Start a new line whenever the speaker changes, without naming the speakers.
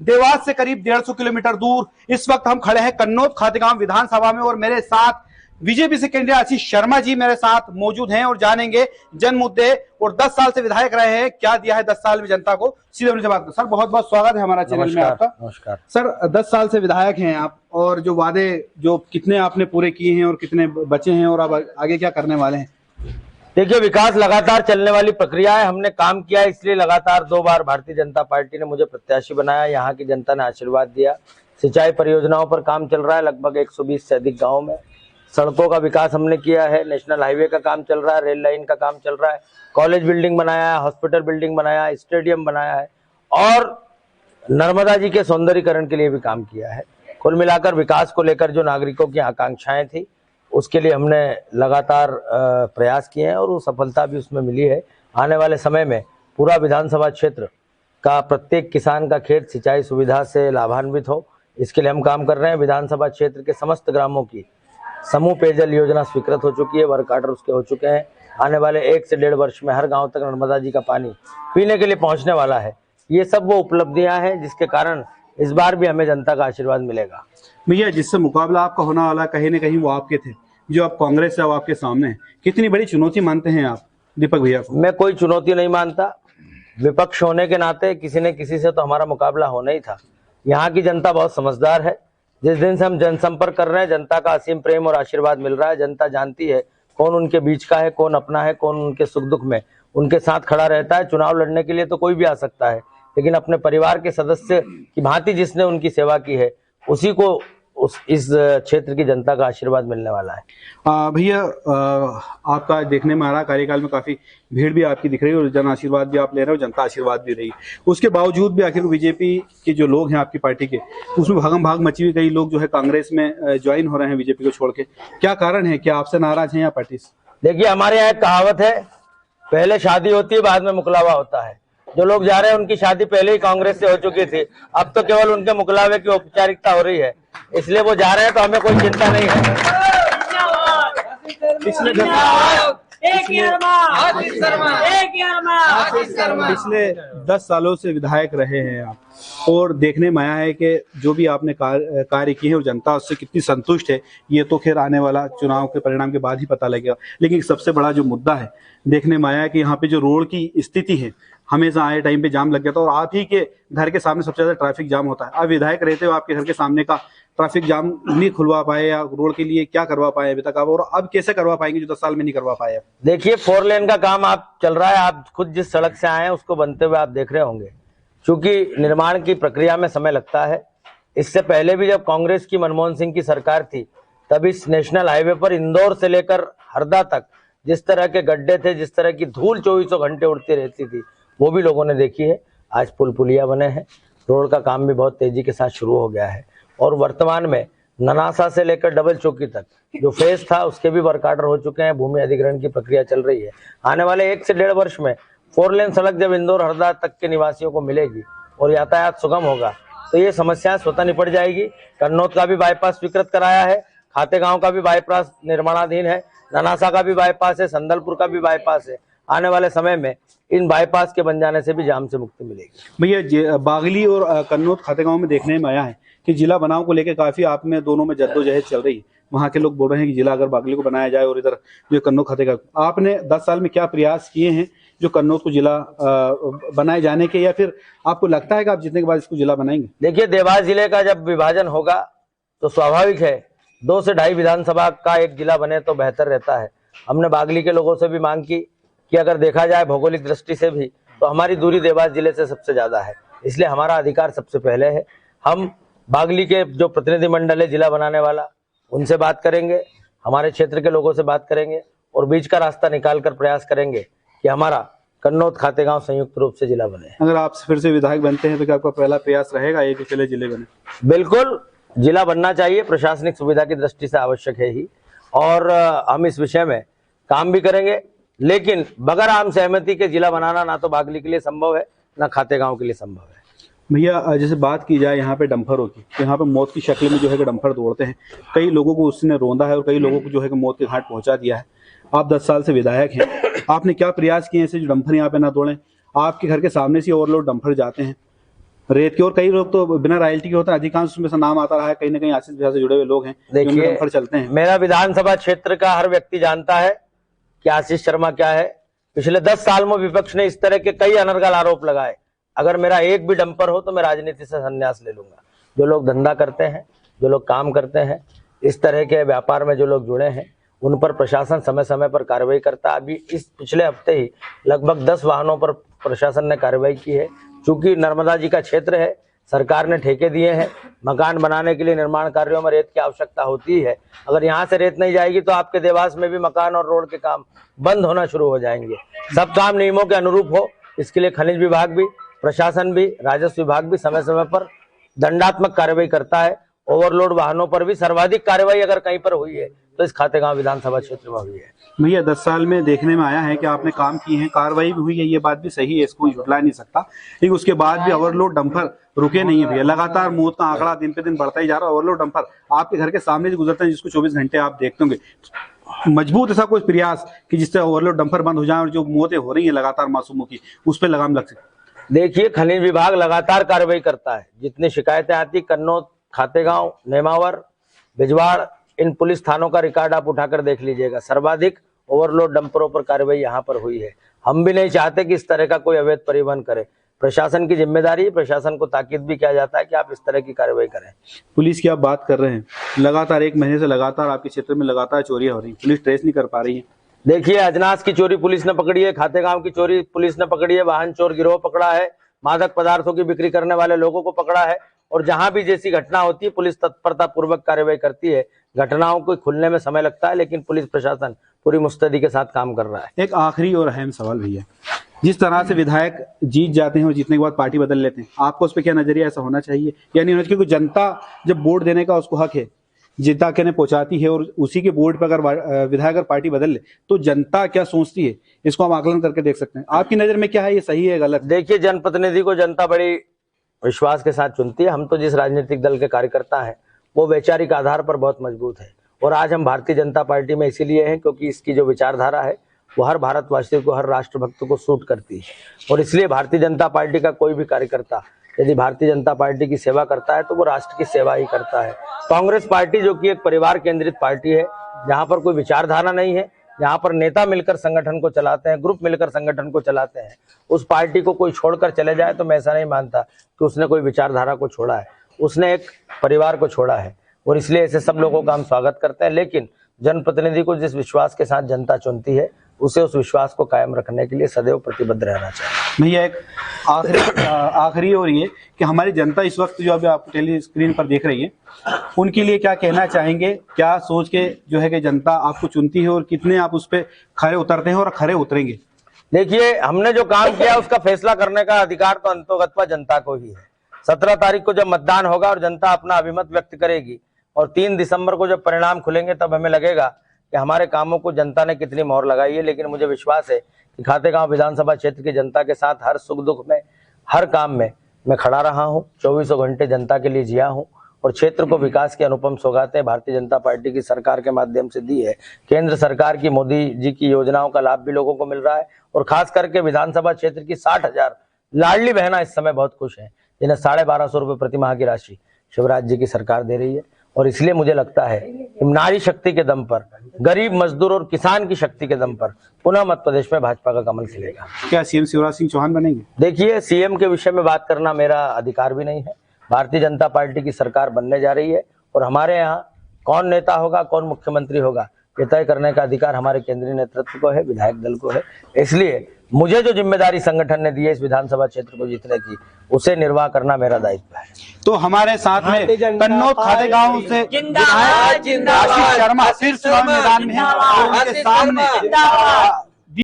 देवास से करीब 150 किलोमीटर दूर इस वक्त हम खड़े हैं कन्नौज खातेगांव विधानसभा में और मेरे साथ बीजेपी से कैंडिडेट आशीष शर्मा जी मेरे साथ मौजूद हैं और जानेंगे जन मुद्दे और 10 साल से विधायक रहे हैं, क्या दिया है 10 साल में जनता को। सीधे उनसे बात करो। सर बहुत बहुत स्वागत है हमारा चैनल में आपका।
नमस्कार
सर, 10 साल से विधायक हैं आप और जो वादे जो कितने आपने पूरे किए हैं और कितने बचे हैं और अब आगे क्या करने वाले हैं?
देखिए, विकास लगातार चलने वाली प्रक्रिया है। हमने काम किया, इसलिए लगातार 2 बार भारतीय जनता पार्टी ने मुझे प्रत्याशी बनाया। यहाँ की जनता ने आशीर्वाद दिया। सिंचाई परियोजनाओं पर काम चल रहा है, लगभग 120 से अधिक गाँव में। सड़कों का विकास हमने किया है, नेशनल हाईवे का काम चल रहा है, रेल लाइन का काम चल रहा है, कॉलेज बिल्डिंग बनाया है, हॉस्पिटल बिल्डिंग बनाया है, स्टेडियम बनाया है और नर्मदा जी के सौंदर्यीकरण के लिए भी काम किया है। कुल मिलाकर विकास को लेकर जो नागरिकों की आकांक्षाएं थी उसके लिए हमने लगातार प्रयास किए हैं और वो सफलता भी उसमें मिली है। आने वाले समय में पूरा विधानसभा क्षेत्र का प्रत्येक किसान का खेत सिंचाई सुविधा से लाभान्वित हो, इसके लिए हम काम कर रहे हैं। विधानसभा क्षेत्र के समस्त ग्रामों की समूह पेयजल योजना स्वीकृत हो चुकी है, वर्क ऑर्डर उसके हो चुके हैं। आने वाले 1 से 1.5 वर्ष में हर गांव तक नर्मदा जी का पानी पीने के लिए पहुंचने वाला है। ये सब वो उपलब्धियां हैं जिसके कारण इस बार भी हमें जनता का आशीर्वाद मिलेगा।
भैया, जिससे मुकाबला आपका होने वाला कहीं न कहीं वो आपके थे, जो अब कांग्रेस है वो आपके सामने है, कितनी बड़ी चुनौती मानते हैं आप दीपक भैया को?
मैं कोई चुनौती नहीं मानता। विपक्ष होने के नाते किसी न किसी से तो हमारा मुकाबला होना ही था। यहाँ की जनता बहुत समझदार है। जिस दिन से हम जनसंपर्क कर रहे हैं, जनता का असीम प्रेम और आशीर्वाद मिल रहा है। जनता जानती है कौन उनके बीच का है, कौन अपना है, कौन उनके सुख दुख में उनके साथ खड़ा रहता है। चुनाव लड़ने के लिए तो कोई भी आ सकता है, लेकिन अपने परिवार के सदस्य की भांति जिसने उनकी सेवा की है उसी को इस क्षेत्र की जनता का आशीर्वाद मिलने वाला है।
भैया, आपका देखने में आ रहा कार्यकाल में काफी भीड़ भी आपकी दिख रही है और जन आशीर्वाद भी आप ले रहे हो, जनता आशीर्वाद भी रही। उसके बावजूद भी आखिर बीजेपी के जो लोग हैं आपकी पार्टी के, उसमें भागम भाग मची हुई, कई लोग जो है कांग्रेस में ज्वाइन हो रहे हैं बीजेपी को छोड़ के। क्या कारण है? क्या आपसे नाराज हैं या पार्टी से?
देखिए, हमारे यहाँ एक कहावत है, पहले शादी होती है बाद में मुकलावा होता है। जो लोग जा रहे हैं उनकी शादी पहले ही कांग्रेस से हो चुकी थी, अब तो केवल उनके मुकलावे की औपचारिकता हो रही है, इसलिए वो जा रहे हैं, तो हमें कोई चिंता नहीं है।
पिछले 10 सालों से विधायक रहे हैं आप और देखने में आया है कि जो भी आपने कार्य किए हैं और जनता उससे कितनी संतुष्ट है, ये तो खैर आने वाला चुनाव के परिणाम के बाद ही पता लगेगा। लेकिन सबसे बड़ा जो मुद्दा है, देखने में आया है कि यहाँ पे जो रोड की स्थिति है, हमेशा आए टाइम पे जाम लग जाता है और आप ही के घर के सामने सबसे ज्यादा ट्रैफिक जाम होता है। आप विधायक रहते हो, आपके घर के सामने का ट्रैफिक जाम नहीं खुलवा पाए या रोड के लिए क्या करवा पाए अभी तक आप, और अब कैसे करवा पाएंगे जो 10 साल में नहीं करवा पाए?
देखिए, 4 लेन का काम आप चल रहा है, आप खुद जिस सड़क से आए हैं उसको बनते हुए आप देख रहे होंगे। क्योंकि निर्माण की प्रक्रिया में समय लगता है। इससे पहले भी जब कांग्रेस की मनमोहन सिंह की सरकार थी, तब इस नेशनल हाईवे पर इंदौर से लेकर हरदा तक जिस तरह के गड्ढे थे, जिस तरह की धूल 24 घंटे उड़ती रहती थी, वो भी लोगों ने देखी है। आज पुल पुलिया बने हैं, रोड का काम भी बहुत तेजी के साथ शुरू हो गया है और वर्तमान में ननासा से लेकर डबल चौकी तक जो फेज था उसके भी वर्क ऑर्डर हो चुके हैं। भूमि अधिग्रहण की प्रक्रिया चल रही है। आने वाले 1 से 1.5 वर्ष में 4 लेन सड़क जब इंदौर हरदा तक के निवासियों को मिलेगी और यातायात सुगम होगा, तो ये समस्या स्वतः निपट जाएगी। कन्नौज का भी बाईपास स्वीकृत कराया है, खातेगांव का भी बाईपास निर्माणाधीन है, ननासा का भी बाईपास है, संदलपुर का भी बाईपास है। आने वाले समय में इन बाईपास के बन जाने से भी जाम से मुक्ति मिलेगी।
भैया, बागली और कन्नौज खातेगांव में देखने में आया है कि जिला बनाव को लेकर काफी आप में दोनों में जद्दोजहद चल रही है। वहाँ के लोग बोल रहे हैं कि जिला अगर बागली को बनाया जाए और इधर जो कन्नौज खातेगांव, आपने 10 साल में क्या प्रयास किए हैं जो कन्नौज को जिला बनाए जाने के, या फिर आपको लगता है कि आप जीतने के बाद इसको जिला बनाएंगे?
देखिए, देवास जिले का जब विभाजन होगा तो स्वाभाविक है 2 से 2.5 विधानसभा का एक जिला बने तो बेहतर रहता है। हमने बागली के लोगों से भी मांग की कि अगर देखा जाए भौगोलिक दृष्टि से भी तो हमारी दूरी देवास जिले से सबसे ज्यादा है, इसलिए हमारा अधिकार सबसे पहले है। हम बागली के जो प्रतिनिधिमंडल है जिला बनाने वाला, उनसे बात करेंगे, हमारे क्षेत्र के लोगों से बात करेंगे और बीच का रास्ता निकालकर प्रयास करेंगे कि हमारा कन्नौज खातेगांव संयुक्त रूप से जिला बने।
अगर आप फिर से विधायक बनते हैं तो क्या आपका पहला प्रयास रहेगा ये कि पहले जिले बने?
बिल्कुल, जिला बनना चाहिए, प्रशासनिक सुविधा की दृष्टि से आवश्यक है ही, और हम इस विषय में काम भी करेंगे। लेकिन बगैर आम सहमति के जिला बनाना ना तो बागली के लिए संभव है ना खातेगांव के लिए संभव है।
भैया, जैसे बात की जाए यहाँ पे डंफरों की, तो यहाँ पे मौत की शक्ल में जो है कि डंफर दौड़ते हैं, कई लोगों को उसने रोंदा है और कई लोगों को जो है कि मौत के घाट पहुंचा दिया है। आप 10 साल से विधायक हैं, आपने क्या प्रयास किए ऐसे जो डंफर यहाँ पे ना दौड़े? आपके घर के सामने से ओवरलोड डंफर जाते हैं, रेत के, और कई लोग तो बिना रॉयल्टी के होते हैं, अधिकांश उसमें से नाम आता रहा है, कहीं ना कहीं आशीष बिहार से जुड़े हुए लोग हैं जो उनके
देखिए,
दम पर चलते हैं।
मेरा विधानसभा क्षेत्र का हर व्यक्ति जानता है कि आशीष शर्मा क्या है। पिछले 10 साल में विपक्ष ने इस तरह के कई अनर्गल आरोप लगाए। अगर मेरा एक भी डंपर हो तो मैं राजनीति से संन्यास ले लूंगा। जो लोग धंधा करते हैं, जो लोग काम करते हैं, इस तरह के व्यापार में जो लोग जुड़े हैं, उन पर प्रशासन समय समय पर कार्रवाई करता है। अभी इस पिछले हफ्ते ही लगभग 10 वाहनों पर प्रशासन ने कार्रवाई की है। चूंकि नर्मदा जी का क्षेत्र है, सरकार ने ठेके दिए हैं, मकान बनाने के लिए निर्माण कार्यों में रेत की आवश्यकता होती है। अगर यहाँ से रेत नहीं जाएगी तो आपके देवास में भी मकान और रोड के काम बंद होना शुरू हो जाएंगे। सब काम नियमों के अनुरूप हो, इसके लिए खनिज विभाग भी, प्रशासन भी, राजस्व विभाग भी समय समय पर दंडात्मक कार्रवाई करता है। ओवरलोड वाहनों पर भी सर्वाधिक कार्रवाई अगर कहीं पर हुई है तो इस खातेगांव विधानसभा क्षेत्र में हुई है।
भैया 10 साल में देखने में आया है कि आपने काम किए हैं, कार्रवाई भी हुई है, ये बात भी सही है, इसको झुटला नहीं सकता, लेकिन उसके बाद भी ओवरलोड डंपर रुके नहीं है भैया। लगातार मौत का आंकड़ा दिन पे दिन बढ़ता ही जा रहा है। ओवरलोड डंपर आपके घर के सामने से गुजरते हैं, जिसको 24 घंटे आप देखते होंगे। मजबूत ऐसा कोई प्रयास कि जिससे ओवरलोड डंपर बंद हो जाए और जो मौतें हो रही है लगातार मासूमों की, उस पर लगाम लग सके।
देखिए, खनिज विभाग लगातार कार्रवाई करता है। जितनी शिकायतें आती, कन्नौज, खातेगांव, नेमावर, बिजवाड़, इन पुलिस थानों का रिकॉर्ड आप उठाकर देख लीजिएगा। सर्वाधिक ओवरलोड डंपरों पर कार्रवाई यहाँ पर हुई है। हम भी नहीं चाहते कि इस तरह का कोई अवैध परिवहन करे। प्रशासन की जिम्मेदारी है, प्रशासन को ताकीद भी किया जाता है कि आप इस तरह की कार्रवाई करें।
पुलिस की आप बात कर रहे हैं, लगातार 1 महीने से लगातार आपके क्षेत्र में लगातार चोरियां हो रही, पुलिस ट्रेस नहीं कर पा रही है।
देखिए, अजनास की चोरी पुलिस ने पकड़ी है, खातेगांव की चोरी पुलिस ने पकड़ी है, वाहन चोर गिरोह पकड़ा है, मादक पदार्थों की बिक्री करने वाले लोगों को पकड़ा है। और जहां भी जैसी घटना होती है पुलिस तत्परता पूर्वक कार्रवाई करती है। घटनाओं को खुलने में समय लगता है, लेकिन पुलिस प्रशासन पूरी मुस्तैदी के साथ काम कर रहा है।
एक आखिरी और अहम सवाल भैया, जिस तरह से विधायक जीत जाते हैं और जीतने के बाद पार्टी बदल लेते हैं, आपको उस पर क्या नजरिया? ऐसा होना चाहिए या नहीं होना चाहिए? क्योंकि जनता जब वोट देने का उसको हक है, जनता के ने पहुंचाती है, और उसी के बोर्ड पर अगर विधायक पार्टी बदल ले तो जनता क्या सोचती है, इसको हम आकलन करके देख सकते हैं। आपकी नजर में क्या है, ये सही है गलत?
देखिए, जनप्रतिनिधि को जनता बड़ी विश्वास के साथ चुनती है। हम तो जिस राजनीतिक दल के कार्यकर्ता हैं वो वैचारिक आधार पर बहुत मजबूत है। और आज हम भारतीय जनता पार्टी में इसीलिए हैं क्योंकि इसकी जो विचारधारा है वो हर भारतवासी को, हर राष्ट्रभक्त को सूट करती है। और इसलिए भारतीय जनता पार्टी का कोई भी कार्यकर्ता यदि भारतीय जनता पार्टी की सेवा करता है तो वो राष्ट्र की सेवा ही करता है। कांग्रेस पार्टी जो कि एक परिवार केंद्रित पार्टी है, जहां पर कोई विचारधारा नहीं है, जहां पर नेता मिलकर संगठन को चलाते हैं, ग्रुप मिलकर संगठन को चलाते हैं, उस पार्टी को कोई छोड़कर चले जाए तो मैं ऐसा नहीं मानता कि उसने कोई विचारधारा को छोड़ा है। उसने एक परिवार को छोड़ा है और इसलिए ऐसे सब लोगों का हम स्वागत करते हैं। लेकिन जनप्रतिनिधि को जिस विश्वास के साथ जनता चुनती है उसे उस विश्वास को कायम रखने के लिए सदैव प्रतिबद्ध रहना चाहिए।
भैया एक आखिरी और ये कि हमारी जनता इस वक्त जो अभी आप टेली स्क्रीन पर देख रही है, उनके लिए क्या कहना चाहेंगे? क्या सोच के जो है कि जनता आपको चुनती है और कितने आप उस पर खरे उतरते हैं और खरे उतरेंगे?
देखिए, हमने जो काम किया उसका फैसला करने का अधिकार तो अंतोगत्वा जनता को ही है। 17 तारीख को जब मतदान होगा और जनता अपना अभिमत व्यक्त करेगी और 3 दिसंबर को जब परिणाम खुलेंगे तब हमें लगेगा कि हमारे कामों को जनता ने कितनी मोहर लगाई है। लेकिन मुझे विश्वास है कि खातेगांव विधानसभा क्षेत्र की जनता के साथ हर सुख दुख में, हर काम में मैं खड़ा रहा हूं। 24 घंटे जनता के लिए जिया हूं और क्षेत्र को विकास की अनुपम सौगातें भारतीय जनता पार्टी की सरकार के माध्यम से दी है। केंद्र सरकार की मोदी जी की योजनाओं का लाभ भी लोगों को मिल रहा है और खास करके विधानसभा क्षेत्र की 60,000 लाडली बहना इस समय बहुत खुश हैं, जिन्हें 1250 रुपये प्रति माह की राशि शिवराज जी की सरकार दे रही है। और इसलिए मुझे लगता है कि नारी शक्ति के दम पर, गरीब मजदूर और किसान की शक्ति के दम पर पुनः मध्य प्रदेश में भाजपा का कमल खिलेगा।
क्या सीएम शिवराज सिंह चौहान बनेंगे?
देखिए, सीएम के विषय में बात करना मेरा अधिकार भी नहीं है। भारतीय जनता पार्टी की सरकार बनने जा रही है और हमारे यहाँ कौन नेता होगा, कौन मुख्यमंत्री होगा, ये तय करने का अधिकार हमारे केंद्रीय नेतृत्व को है, विधायक दल को है। इसलिए मुझे जो जिम्मेदारी संगठन ने दी है इस विधानसभा क्षेत्र को जीतने की, उसे निर्वाह करना मेरा दायित्व है।
तो हमारे साथ में कन्नौज खातेगांव से विधायक आशीष शर्मा फिर चुनाव मैदान में हैं और उनके सामने